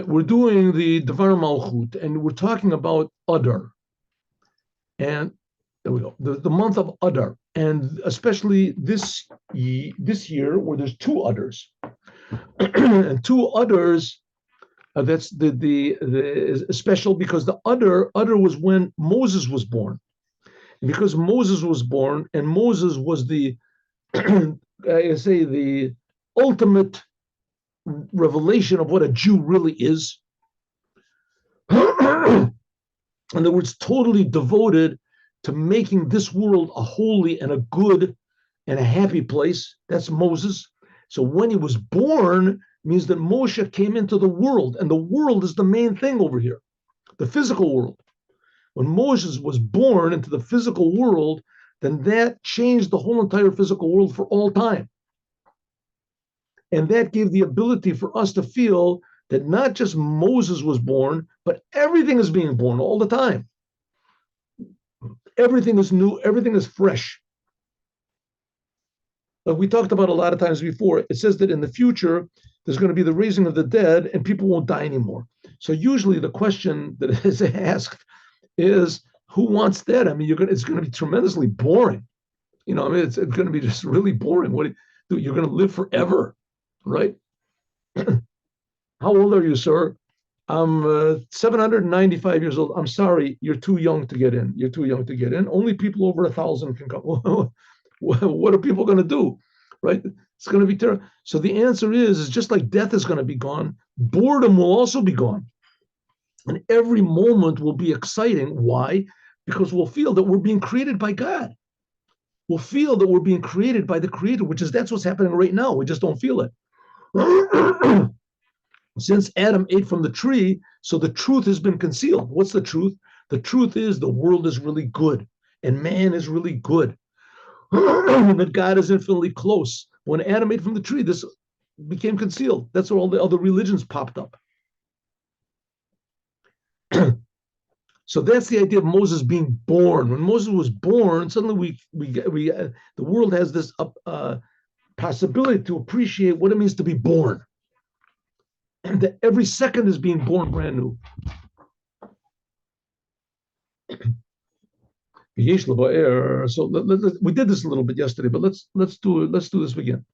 We're doing the Dvar Malchut, and we're talking about ADAR. And there we go, the month of ADAR. And especially this year, where there's two ADARs. And two ADARs, that's the special, because the ADAR was when Moses was born. And because Moses was born, and Moses was the, I say, the ultimate revelation of what a Jew really is. In other words, totally devoted to making this world a holy and a good and a happy place. That's Moses. So when he was born means that Moshiach came into the world, and the world is the main thing over here, the physical world. When Moses was born into the physical world, then that changed the whole entire physical world for all time. And that gave the ability for us to feel that not just Moses was born, but everything is being born all the time. Everything is new, everything is fresh. Like we talked about a lot of times before, it says that in the future, there's going to be the raising of the dead and people won't die anymore. So usually the question that is asked is, who wants that? I mean, it's going to be tremendously boring. You know, I mean, it's going to be just really boring. You're going to live forever, right? How old are you, sir? I'm 795 years old. I'm sorry, you're too young to get in. You're too young to get in. Only people over 1,000 can come. What are people going to do, right? It's going to be terrible. So the answer is just like death is going to be gone, boredom will also be gone. And every moment will be exciting. Why? Because we'll feel that we're being created by God. We'll feel that we're being created by the Creator, that's what's happening right now. We just don't feel it. Since Adam ate from the tree, so the truth has been concealed. What's the truth? The truth is the world is really good, and man is really good. That God is infinitely close. When Adam ate from the tree, this became concealed. That's where all the other religions popped up. So that's the idea of Moses being born. When Moses was born, suddenly the world has this possibility to appreciate what it means to be born, and that every second is being born brand new. So we did this a little bit yesterday, but let's do this again.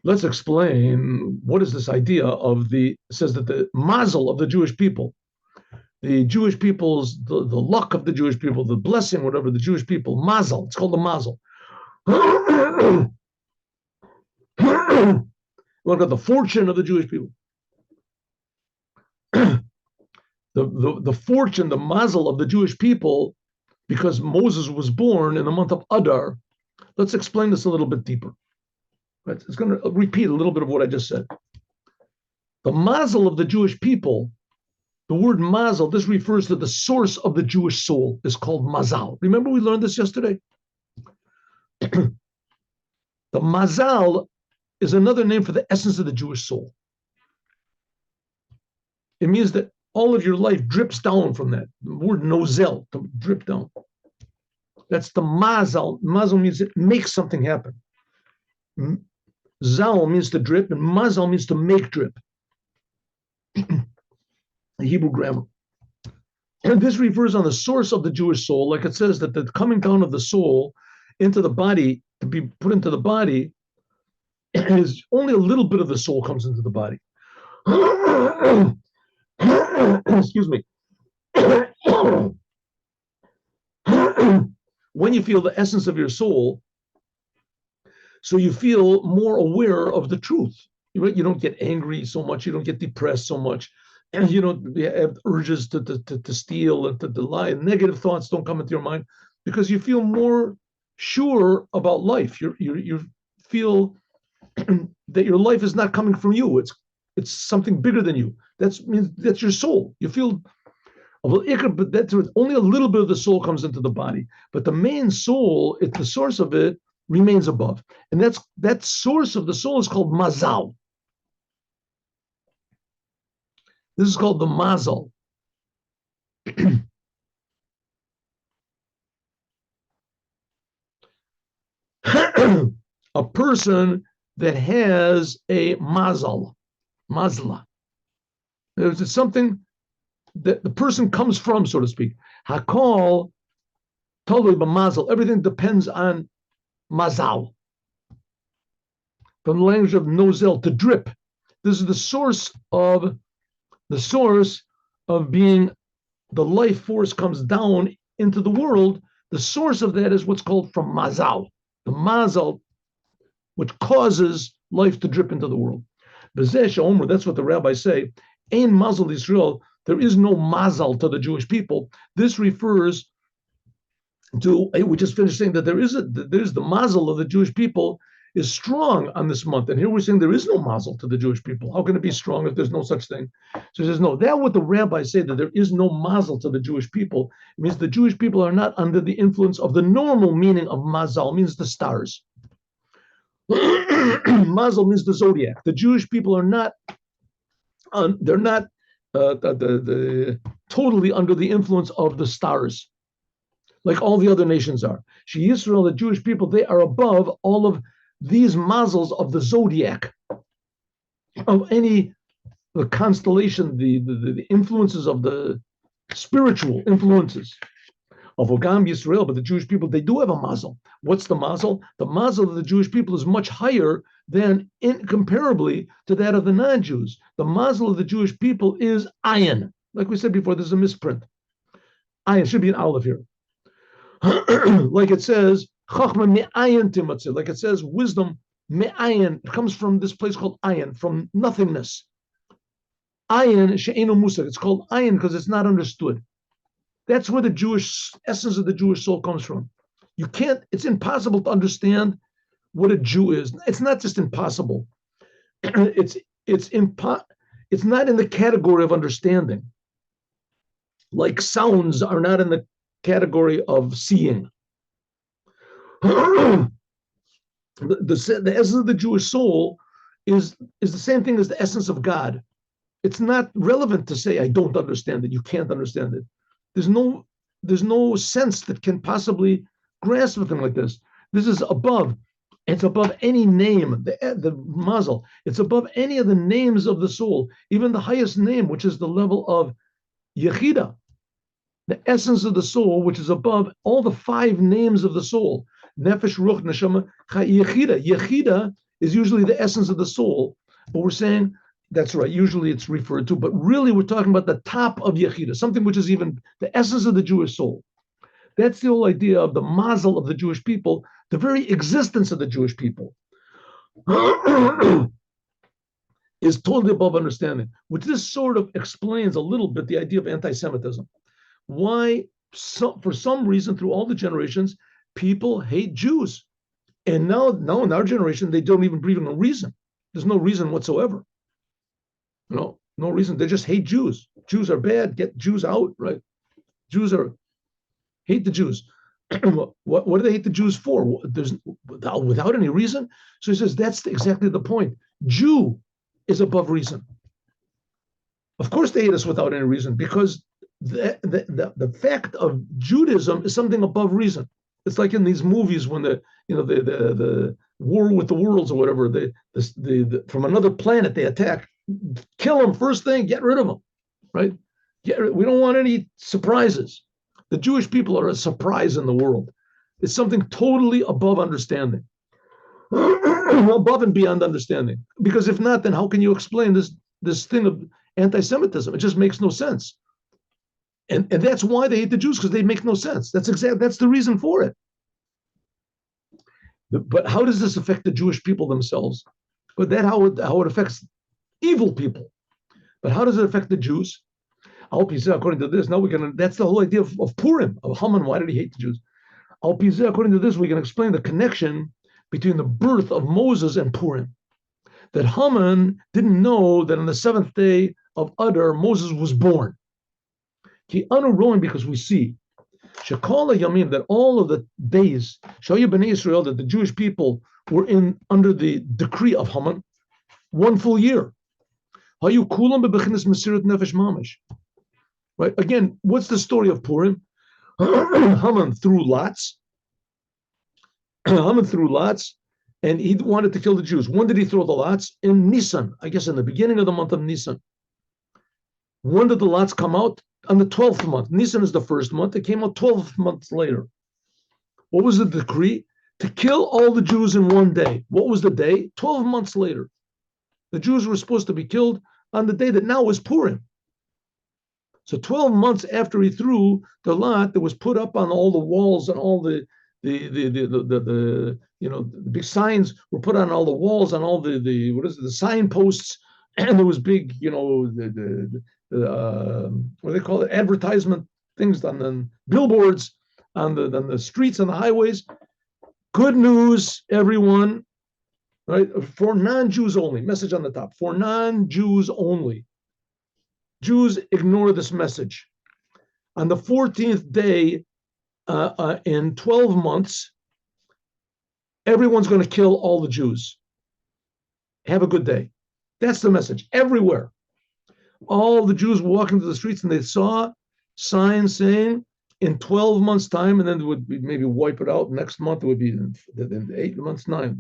Let's explain what is this idea of it says that the mazel of the Jewish people, the Jewish people's, the luck of the Jewish people, the blessing, whatever, the Jewish people, mazel, it's called the mazel. Look at the fortune of the Jewish people. The fortune, the mazel of the Jewish people, because Moses was born in the month of Adar. Let's explain this a little bit deeper. Right? It's going to repeat a little bit of what I just said. The mazel of the Jewish people, the word mazel, this refers to the source of the Jewish soul, is called mazal. Remember we learned this yesterday? The mazal is another name for the essence of the Jewish soul. It means that all of your life drips down from that. The word nozel, to drip down. That's the mazal. Mazal means it makes something happen. Zal means to drip, and mazal means to make drip. The Hebrew grammar. And this refers on the source of the Jewish soul, like it says that the coming down of the soul into the body, to be put into the body, is only a little bit of the soul comes into the body. Excuse me. When you feel the essence of your soul, so you feel more aware of the truth. You don't get angry so much. You don't get depressed so much. And you don't have urges to steal and to lie. Negative thoughts don't come into your mind because you feel more sure about life. You feel that your life is not coming from you. It's something bigger than you. That's your soul. You feel, but that's only a little bit of the soul comes into the body. But the main soul, the source of it, remains above. And that source of the soul is called mazal. This is called the mazal. A person that has a mazal, mazla, It's something that the person comes from, so to speak. Hakol, totally b'mazal. Everything depends on mazal. From the language of nozel, to drip. This is the source of being the life force comes down into the world. The source of that is what's called from mazal. The mazal, which causes life to drip into the world. That's what the rabbis say. Ein mazal Yisrael. There is no mazal to the Jewish people. This refers to, we just finished saying that there's the mazal of the Jewish people is strong on this month. And here we're saying there is no mazal to the Jewish people. How can it be strong if there's no such thing? So he says, no, that what the rabbis say, that there is no mazal to the Jewish people, it means the Jewish people are not under the influence of the normal meaning of mazal, means the stars. Mazal means the zodiac. The Jewish people are not, they're not totally under the influence of the stars, like all the other nations are. She Yisrael, the Jewish people, they are above all of these mazals of the zodiac, of any the constellation, the influences of the spiritual influences of Ogam Yisrael. But the Jewish people, they do have a mazal. What's the mazal? The mazal of the Jewish people is much higher than incomparably to that of the non-Jews. The mazal of the Jewish people is ayin. Like we said before, there's a misprint. Ayin should be an olive here. Like it says, Chachma me'ayin timatzeh. Like it says, wisdom me'ayin. It comes from this place called ayin, from nothingness. Ayin she'eno musag. It's called ayin because it's not understood. That's where the Jewish essence of the Jewish soul comes from. You can't. It's impossible to understand what a Jew is. It's not just impossible. It's not in the category of understanding. Like sounds are not in the category of seeing. The essence of the Jewish soul is the same thing as the essence of God. It's not relevant to say, I don't understand it. You can't understand it. There's no sense that can possibly grasp a thing like this. This is above. It's above any name, the mazal. It's above any of the names of the soul, even the highest name, which is the level of yechida, the essence of the soul, which is above all the 5 names of the soul. Nefesh, Ruch, Neshama, Yechida. Yechida is usually the essence of the soul, but we're saying, that's right, usually it's referred to, but really we're talking about the top of Yechida, something which is even the essence of the Jewish soul. That's the whole idea of the mazal of the Jewish people, the very existence of the Jewish people is totally above understanding, which this sort of explains a little bit the idea of anti-Semitism. Why, for some reason, through all the generations, people hate Jews. And now in our generation, they don't even believe in a reason. There's no reason whatsoever. No reason. They just hate Jews. Jews are bad. Get Jews out, right? Hate the Jews. What do they hate the Jews for? There's without any reason. So he says that's exactly the point. Jew is above reason. Of course, they hate us without any reason because the fact of Judaism is something above reason. It's like in these movies when the war with the worlds or whatever, the from another planet they attack, kill them first thing, get rid of them, right? We don't want any surprises. The Jewish people are a surprise in the world. It's something totally above understanding, above and beyond understanding. Because if not, then how can you explain this thing of anti-Semitism? It just makes no sense. And that's why they hate the Jews, because they make no sense. That's the reason for it. But how does this affect the Jewish people themselves? But how it affects evil people. But how does it affect the Jews? According to this, that's the whole idea of Purim, of Haman. Why did he hate the Jews? According to this, we can explain the connection between the birth of Moses and Purim. That Haman didn't know that on the 7th day of Adar, Moses was born. Because we see Shekala Yamim, that all of the days, Shaya B'nai Israel, that the Jewish people were under the decree of Haman, 1 full year. Hayu Kulam bebechinas Mesirat Nefesh Mamish. Right? Again, what's the story of Purim? Haman threw lots. And he wanted to kill the Jews. When did he throw the lots? In Nisan, I guess in the beginning of the month of Nisan. When did the lots come out? On the 12th month. Nisan is the first month. It came out 12 months later. What was the decree? To kill all the Jews in one day. What was the day? 12 months later. The Jews were supposed to be killed on the day that now is Purim. So 12 months after he threw the lot that was put up on all the walls and all the big signs were put on all the walls and all the signposts, and there was big, what do they call it, advertisement things on the billboards on the streets and the highways. Good news, everyone, right? For non-Jews only. Message on the top. For non-Jews only. Jews ignore this message. On the 14th day in 12 months, everyone's going to kill all the Jews. Have a good day. That's the message everywhere. All the Jews were walking through the streets and they saw signs saying in 12 months' time, and then it would be maybe wipe it out. Next month, it would be in 8 months' time.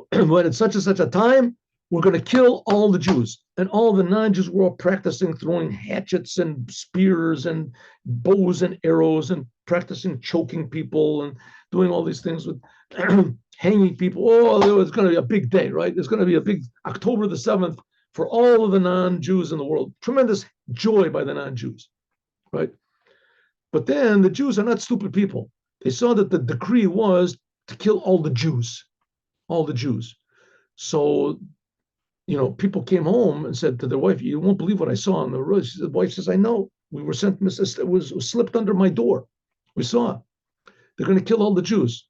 But at such and such a time, we're going to kill all the Jews. And all the non-Jews were all practicing throwing hatchets and spears and bows and arrows and practicing choking people and doing all these things with hanging people. Oh, it's going to be a big day, right? It's going to be a big October the 7th for all of the non-Jews in the world. Tremendous joy by the non-Jews, right? But then the Jews are not stupid people. They saw that the decree was to kill all the Jews. So, people came home and said to their wife, "You won't believe what I saw on the road." The wife says, "I know. We were sent. It was slipped under my door. We saw. They're going to kill all the Jews."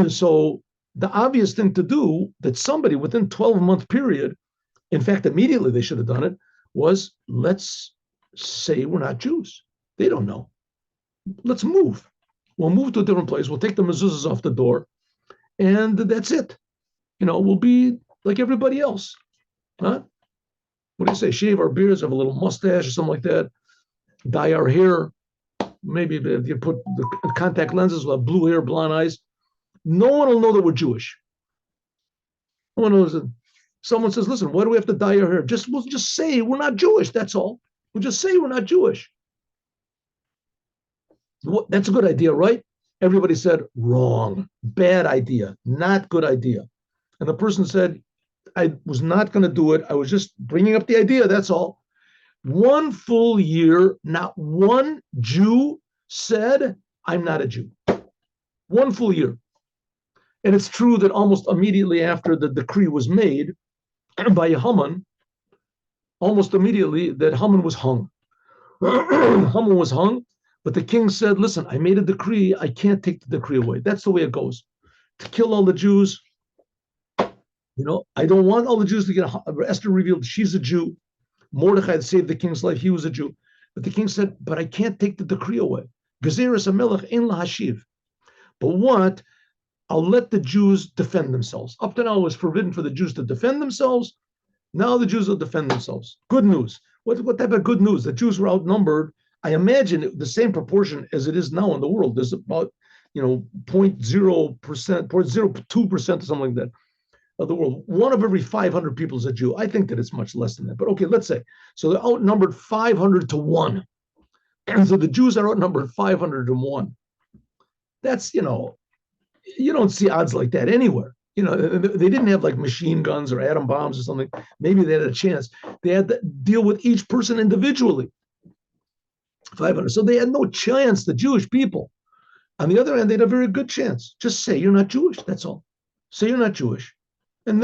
So the obvious thing to do that somebody within 12-month period, in fact, immediately they should have done it, was let's say we're not Jews. They don't know. Let's move. We'll move to a different place. We'll take the mezuzahs off the door, and that's it. We'll be like everybody else. Huh? What do you say? Shave our beards, have a little mustache or something like that, dye our hair. Maybe if you put the contact lenses, we'll have blue hair, blonde eyes. No one will know that we're Jewish. No one knows that. Someone says, "Listen, why do we have to dye our hair?" We'll just say we're not Jewish. That's all. We'll just say we're not Jewish. That's a good idea, right? Everybody said, wrong, bad idea, not good idea. And the person said, I was not going to do it. I was just bringing up the idea. That's all. 1 full year, not one Jew said, I'm not a Jew. 1 full year. And it's true that almost immediately after the decree was made by Haman, almost immediately that Haman was hung. Haman was hung, but the king said, listen, I made a decree. I can't take the decree away. That's the way it goes. To kill all the Jews, I don't want all the Jews to get. Esther revealed she's a Jew. Mordechai had saved the king's life. He was a Jew. But the king said, but I can't take the decree away. Gezeres hamelech ein lahashiv. But what? I'll let the Jews defend themselves. Up to now, it was forbidden for the Jews to defend themselves. Now the Jews will defend themselves. Good news. What type of good news? The Jews were outnumbered. I imagine the same proportion as it is now in the world. There's about 0.0%, 0.02% or something like that of the world. 1 of every 500 people is a Jew. I think that it's much less than that. But okay, let's say. So they're outnumbered 500 to 1. And so the Jews are outnumbered 500 to 1. That's, you don't see odds like that anywhere. They didn't have like machine guns or atom bombs or something. Maybe they had a chance. They had to deal with each person individually. 500. So they had no chance, the Jewish people. On the other hand, they had a very good chance. Just say you're not Jewish. That's all. Say you're not Jewish. And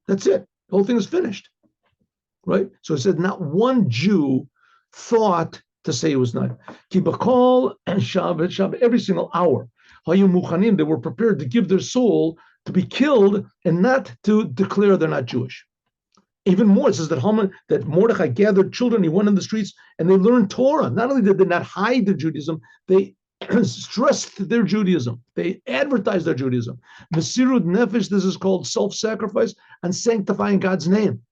that's it. The whole thing is finished. Right? So it said not one Jew thought to say it was not. Kibakal and Shabbat, every single hour. They were prepared to give their soul to be killed and not to declare they're not Jewish. Even more, it says that Mordechai gathered children, he went in the streets, and they learned Torah. Not only did they not hide their Judaism, they stressed their Judaism. They advertised their Judaism. Mesirut nefesh, this is called self-sacrifice and sanctifying God's name.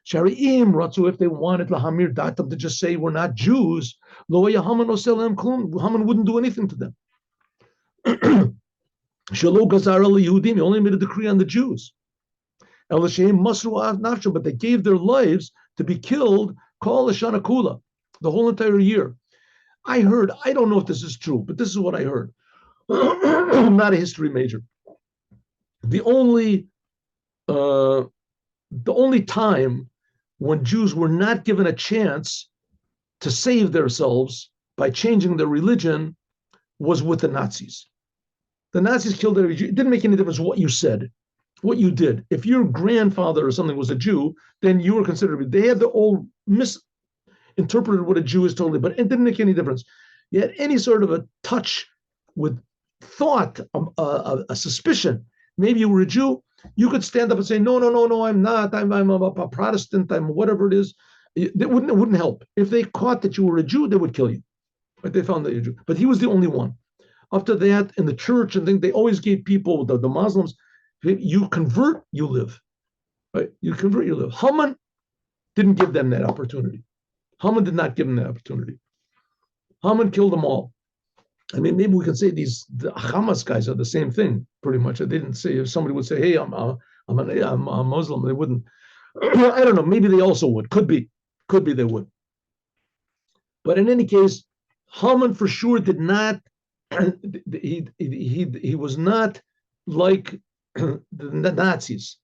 Shari'im ratzu, if they wanted lahamir datam to just say we're not Jews, lo Haman oselem klum, Haman wouldn't do anything to them. Shelo gazar al Yehudim, he only made a decree on the Jews. But they gave their lives to be killed, call Lashana Kula, the whole entire year. I don't know if this is true, but this is what I heard. I'm not a history major. The only time when Jews were not given a chance to save themselves by changing their religion was with the Nazis. The Nazis killed every Jew. It didn't make any difference what you said, what you did. If your grandfather or something was a Jew, then you were considered. They had the old misinterpreted what a Jew is totally, but it didn't make any difference. You had any sort of a touch with thought, a suspicion, maybe you were a Jew, you could stand up and say, no, I'm not. I'm a Protestant. I'm whatever it is. It wouldn't help. If they caught that you were a Jew, they would kill you. But they found that you're a Jew. But he was the only one. After that, in the church and things, they always gave people, the Muslims, you convert, you live. Right? You convert, you live. Haman didn't give them that opportunity. Haman did not give them that opportunity. Haman killed them all. I mean, maybe we can say the Hamas guys are the same thing, pretty much. They didn't say, if somebody would say, hey, I'm a Muslim, they wouldn't. I don't know, maybe they also would. Could be they would. But in any case, Haman for sure did not, he was not like the Nazis.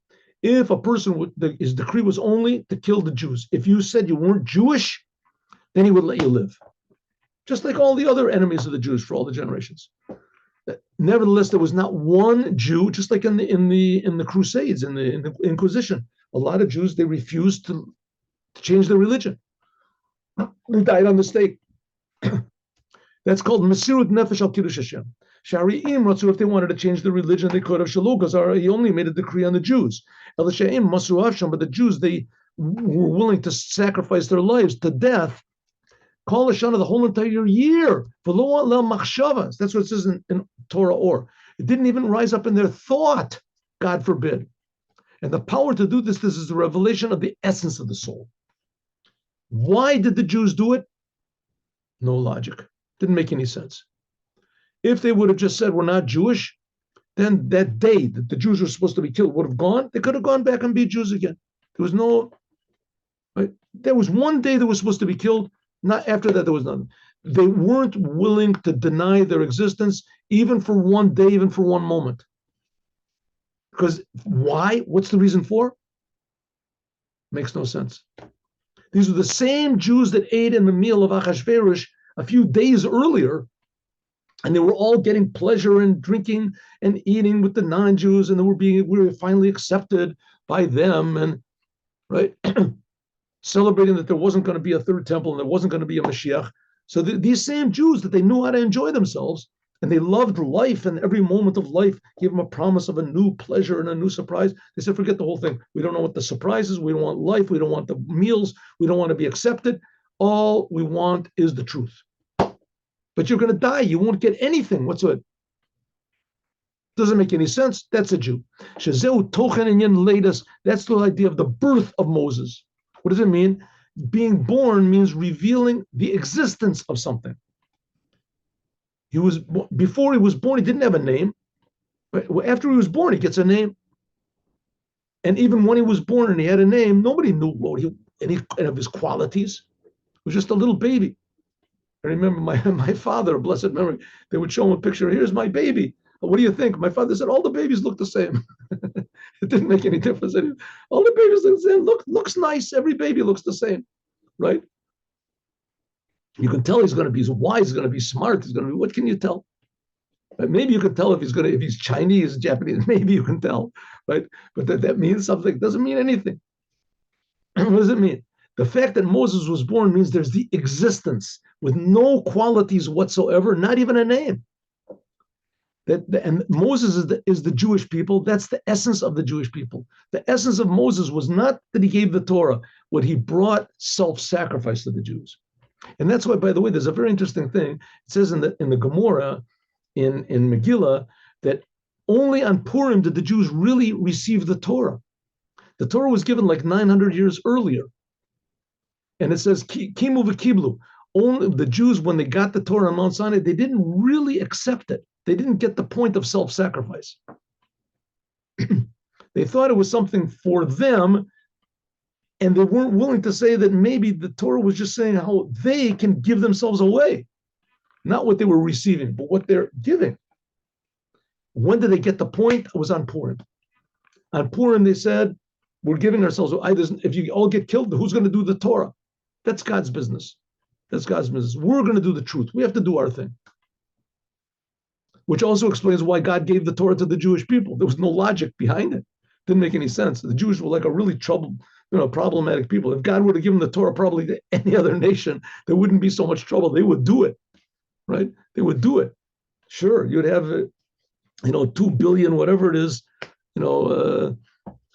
If a person his decree was only to kill the Jews. If you said you weren't Jewish, then he would let you live. Just like all the other enemies of the Jews for all the generations. Nevertheless, there was not one Jew, just like in the Crusades, in the Inquisition. A lot of Jews, they refused to change their religion. They died on the stake. That's called Mesirut Nefesh al Kiddush Hashem. Shari'im Ratzu, if they wanted to change their religion, they could have. Shalom Gazara, he only made a decree on the Jews. El She'im Masu Hashem, but the Jews, they were willing to sacrifice their lives to death. Call Hashanah the whole entire year. That's what it says in Torah Or. It didn't even rise up in their thought, God forbid. And the power to do this is the revelation of the essence of the soul. Why did the Jews do it? No logic. Didn't make any sense. If they would have just said, we're not Jewish, then that day that the Jews were supposed to be killed would have gone. They could have gone back and be Jews again. There was no, right? There was one day that was supposed to be killed. Not after that, there was none. They weren't willing to deny their existence, even for one day, even for one moment. Because why? What's the reason for? Makes no sense. These were the same Jews that ate in the meal of Achashverosh a few days earlier, and they were all getting pleasure and drinking and eating with the non-Jews, and we were finally accepted by them, and right. Celebrating that there wasn't going to be a third temple and there wasn't going to be a Moshiach. So these same Jews that they knew how to enjoy themselves and they loved life, and every moment of life gave them a promise of a new pleasure and a new surprise. They said, forget the whole thing. We don't know what the surprise is. We don't want life. We don't want the meals. We don't want to be accepted. All we want is the truth. But you're going to die. You won't get anything. What's it? Doesn't make any sense. That's a Jew. That's the idea of the birth of Moses. What does it mean? Being born means revealing the existence of something. Before he was born, he didn't have a name. But after he was born, he gets a name. And even when he was born and he had a name, nobody knew any of his qualities. He was just a little baby. I remember my father, blessed memory, they would show him a picture. Here's my baby. What do you think? My father said, all the babies look the same. It didn't make any difference. All the babies look the same. Looks nice. Every baby looks the same, right? You can tell he's going to be wise. He's going to be smart. He's going to be. What can you tell? Maybe you can tell if he's Chinese, Japanese. Maybe you can tell, right? But that means something. It doesn't mean anything. What does it mean? The fact that Moses was born means there's the existence with no qualities whatsoever, not even a name. And Moses is the Jewish people. That's the essence of the Jewish people. The essence of Moses was not that he gave the Torah, what he brought self-sacrifice to the Jews. And that's why, by the way, there's a very interesting thing. It says in the Gemara, in Megillah, that only on Purim did the Jews really receive the Torah. The Torah was given like 900 years earlier. And it says, Kimu v'kiblu. Only the Jews, when they got the Torah on Mount Sinai, they didn't really accept it. They didn't get the point of self-sacrifice. They thought it was something for them And they weren't willing to say that maybe the Torah was just saying how they can give themselves away, not what they were receiving, but what they're giving. When did they get the point? It was on Purim. On Purim, they said, we're giving ourselves, if you all get killed, who's going to do the Torah? That's God's business. That's God's business. We're going to do the truth. We have to do our thing. Which also explains why God gave the Torah to the Jewish people. There was no logic behind it. Didn't make any sense. The Jews were like a really problematic people. If God would have given the Torah probably to any other nation, there wouldn't be so much trouble. They would do it, right? They would do it. Sure, you'd have, 2 billion, whatever it is,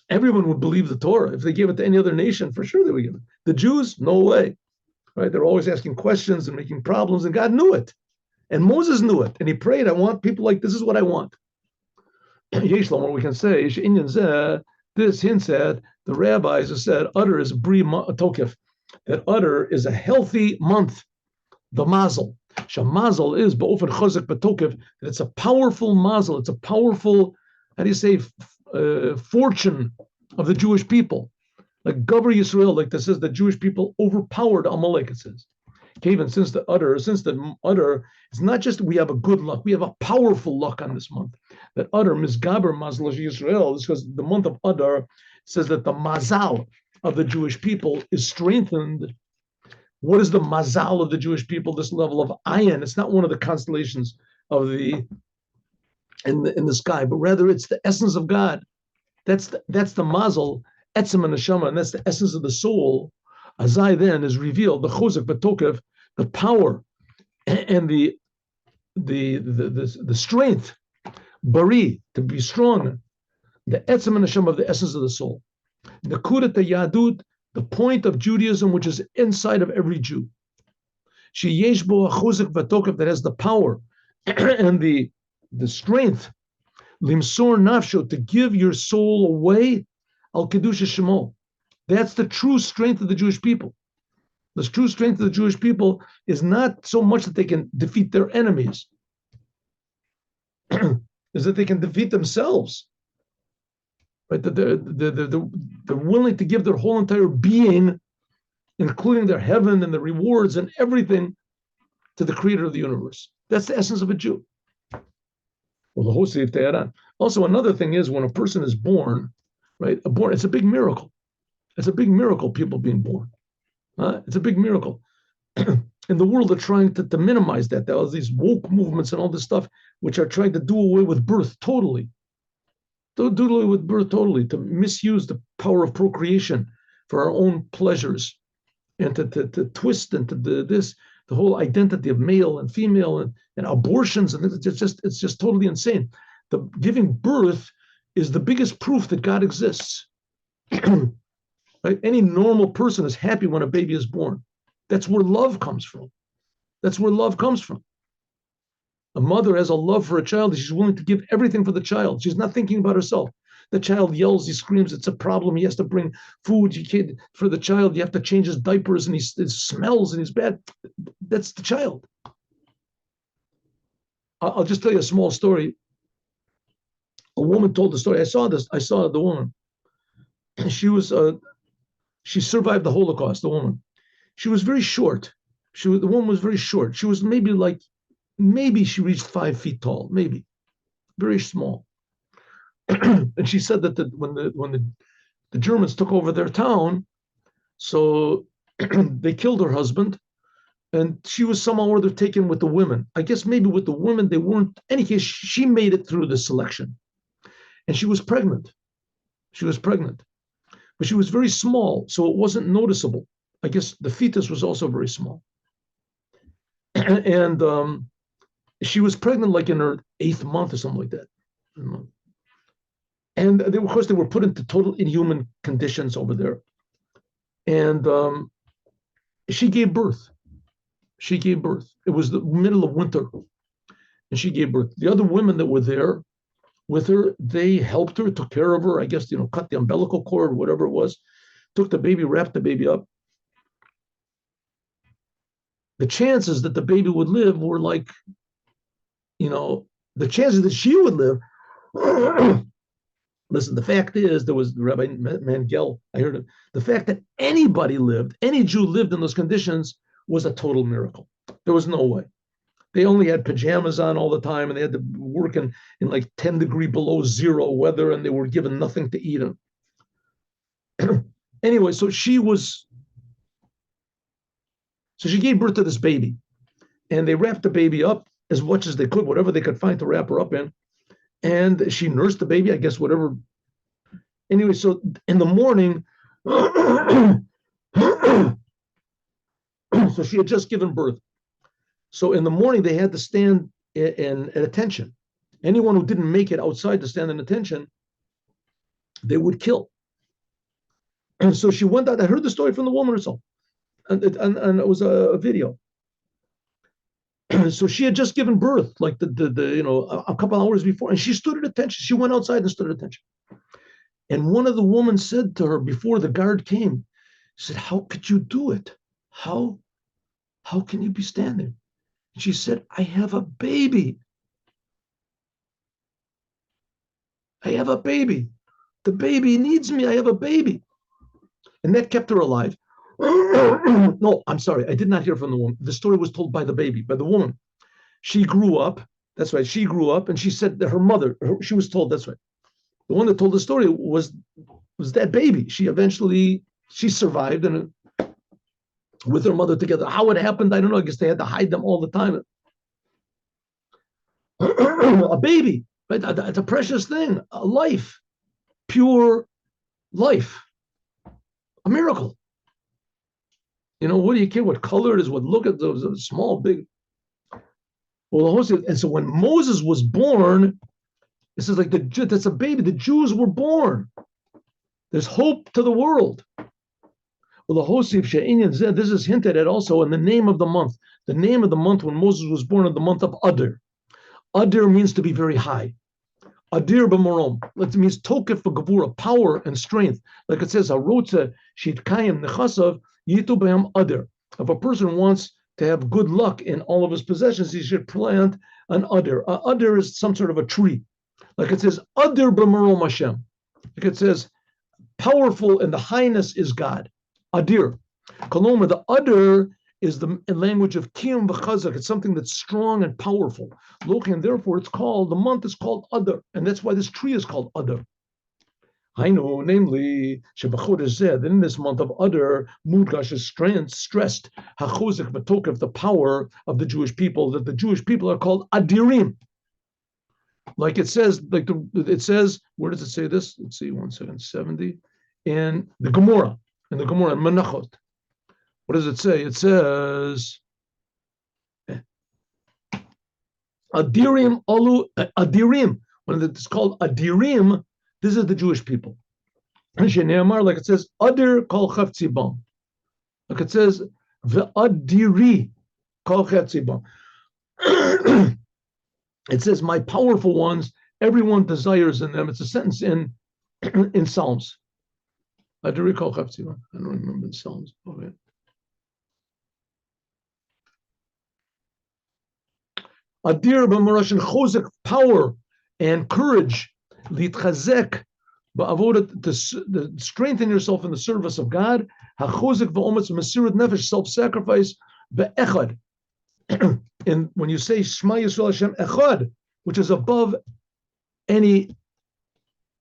everyone would believe the Torah. If they gave it to any other nation, for sure they would give it. The Jews, no way, right? They're always asking questions and making problems, and God knew it. And Moses knew it, and he prayed, I want people like, this is what I want. What we can say, this hints at the rabbis have said, Adar is bri tokef, that Adar is a healthy month, the mazel. Shamazel is ba'ofen chazak b'tokef, that it's a powerful mazel, it's a powerful, fortune of the Jewish people. Like Gabri Yisrael, like this says, the Jewish people overpowered Amalek, it says. Even since the Adar is not just we have a good luck, we have a powerful luck on this month. That Adar, Mizgaber Mazal Yisrael, because the month of Adar says that the mazal of the Jewish people is strengthened. What is the mazal of the Jewish people? This level of ayin. It's not one of the constellations of in the sky, but rather it's the essence of God. That's the mazal, etzem and neshama, and that's the essence of the soul. Azai then is revealed the chozek b'tokev, the power and the strength, bari, to be strong, the etzem and neshama of the essence of the soul. The kudat yadut, the point of Judaism, which is inside of every Jew. Sheyesh bo chozek b'tokev, that has the power and the strength. Limsor nafsho, to give your soul away, al kedusha shemo. That's the true strength of the Jewish people. The true strength of the Jewish people is not so much that they can defeat their enemies, is that they can defeat themselves. Right? That they're willing to give their whole entire being, including their heaven and the rewards and everything, to the creator of the universe. That's the essence of a Jew. Well, the Hosei of Tehran. Also, another thing is when a person is born, right? It's a big miracle. It's a big miracle, people being born. It's a big miracle. In the world, they're trying to minimize that. There are these woke movements and all this stuff, which are trying to do away with birth totally. Do away with birth totally, to misuse the power of procreation for our own pleasures, and to twist into the whole identity of male and female and abortions. And it's just totally insane. The giving birth is the biggest proof that God exists. Right? Any normal person is happy when a baby is born. That's where love comes from. That's where love comes from. A mother has a love for a child. She's willing to give everything for the child. She's not thinking about herself. The child yells, he screams, it's a problem. He has to bring food. For the child, you have to change his diapers, and he smells and he's bad. That's the child. I'll just tell you a small story. A woman told the story. I saw the woman. She survived the Holocaust, the woman. She was very short. The woman was very short. She was maybe she reached 5 feet tall, maybe. Very small. And she said that when the Germans took over their town, so they killed her husband, and she was somehow or other taken with the women. I guess maybe with the women, they weren't. In any case, she made it through the selection. And she was pregnant. But she was very small, so it wasn't noticeable. I guess the fetus was also very small. And she was pregnant like in her 8th month or something like that. And of course, they were put into total inhuman conditions over there. And she gave birth. It was the middle of winter. And she gave birth. The other women that were there with her, they helped her, took care of her, I guess, cut the umbilical cord, whatever it was, took the baby, wrapped the baby up. The chances that the baby would live were like, the chances that she would live Listen, the fact is, there was Rabbi Mangel, I heard it. The fact that anybody lived, any Jew lived in those conditions was a total miracle. There was no way. They only had pajamas on all the time, and they had to work in like 10 degree below zero weather, and they were given nothing to eat. Anyway, so she gave birth to this baby, and they wrapped the baby up as much as they could, whatever they could find to wrap her up in. And she nursed the baby, I guess, whatever. Anyway, so in the morning, so she had just given birth. So in the morning, they had to stand at attention. Anyone who didn't make it outside to stand in attention, they would kill. And so she went out. I heard the story from the woman herself, and it was a video. So she had just given birth, like a couple hours before, and she stood at attention. She went outside and stood at attention. And one of the women said to her before the guard came, said, "How could you do it? How can you be standing?" And she said, "I have a baby. I have a baby. The baby needs me. I have a baby." And that kept her alive. No, I'm sorry. I did not hear from the woman. The story was told by the baby, by the woman. She grew up. That's right. She grew up, and she said that her mother, she was told, that's right. The one that told the story was that baby. She survived, and with her mother together. How it happened, I don't know. I guess they had to hide them all the time. A baby, right? It's a precious thing. A life, pure life. A miracle. What do you care what color it is? What look at those small, big. Well, and so when Moses was born, this is like that's a baby. The Jews were born. There's hope to the world. Well, the Hosif She'inyan said this is hinted at also in the name of the month. The name of the month when Moses was born in the month of Adar. Adar means to be very high. Adir b'morom. It means tokef v'gavura, power and strength. Like it says, harotza shitkayim nechasav yitu b'hem Adar. If a person wants to have good luck in all of his possessions, he should plant an Adar. Adar is some sort of a tree. Like it says, Adar b'morom Hashem. Like it says, powerful and the highness is God. Adir. Koloma, the Adar is the language of kiyum v'chazak. It's something that's strong and powerful. Look, and therefore the month is called Adar, and that's why this tree is called Adar. I know, namely, that in this month of Adar, Mudgash is stressed, Hachozik Batokev, the power of the Jewish people, that the Jewish people are called Adirim. Like it says, where does it say this? Let's see, 1 second, 70. In the Gemara, in Menachot. What does it say? It says, Adirim. When it's called Adirim, this is the Jewish people. Like it says, Adir kol chavtzibam. Like it says, Ve'adiri kol chavtzibam. It says, my powerful ones, everyone desires in them. It's a sentence in Psalms. Adiri kol chavtzibam. I don't remember the Psalms. Okay. Adir b'marashin chozek, power and courage. Litchazek ba'avoda, to strengthen yourself in the service of God. Hachozek v'ometz mesirat nefesh, self-sacrifice. Be'echad. And when you say Shema Yisrael Hashem Echad, which is above any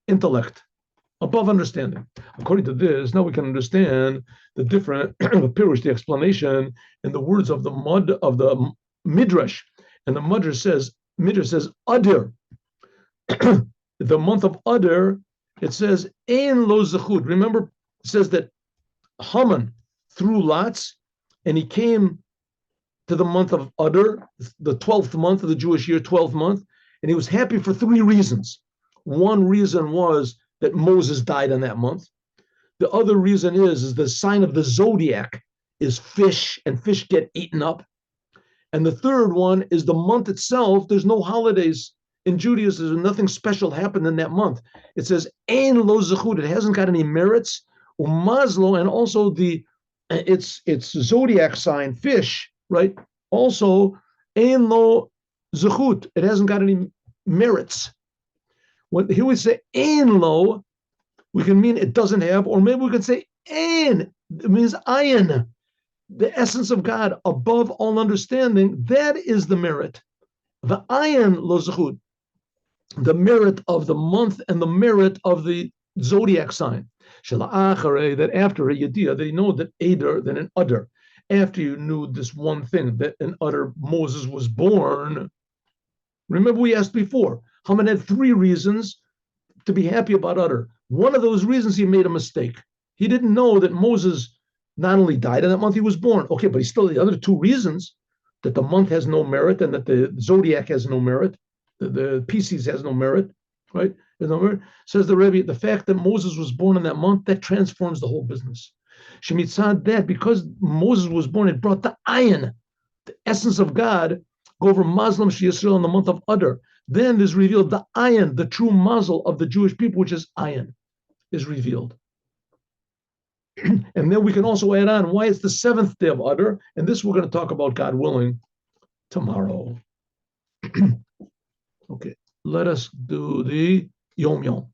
intellect, above understanding. According to this, now we can understand the different pirush, the explanation in the words of the Midrash. And the Midrash says Adar. The month of Adar, it says Ein lo zechud. Remember, it says that Haman threw lots, and he came to the month of Adar, the 12th month of the Jewish year, 12th month, and he was happy for 3 reasons. One reason was that Moses died in that month. The other reason is the sign of the zodiac is fish, and fish get eaten up. And the third one is the month itself. There's no holidays in Judaism. There's nothing special happened in that month. It says Ein lo zechud. It hasn't got any merits. Umazlo, and also its zodiac sign, fish, right? Also Ein lo zechut. It hasn't got any merits. When here we say ein lo, we can mean it doesn't have, or maybe we could say ein. It means ayin, the essence of God above all understanding. That is the merit. The ayin lo zechut, the merit of the month and the merit of the zodiac sign. That after a yediyah, they know that ADAR, then an udder. After you knew this one thing, that an udder, Moses was born. Remember we asked before, Haman had 3 reasons to be happy about udder. One of those reasons, he made a mistake. He didn't know that Moses not only died in that month, he was born. Okay, but he still, the other 2 reasons, that the month has no merit and that the zodiac has no merit, the Pisces has no merit, right? There's no merit. Says the Rebbe, the fact that Moses was born in that month, that transforms the whole business. Shemitzad, that because Moses was born, it brought the ayin, the essence of God, go over Muslim Yisrael in the month of Adar. Then there's revealed the ayin, the true muzzle of the Jewish people, which is ayin, is revealed. And then we can also add on why it's the 7th day of Adar, and this we're going to talk about, God willing, tomorrow. Okay, let us do the Yom Yom.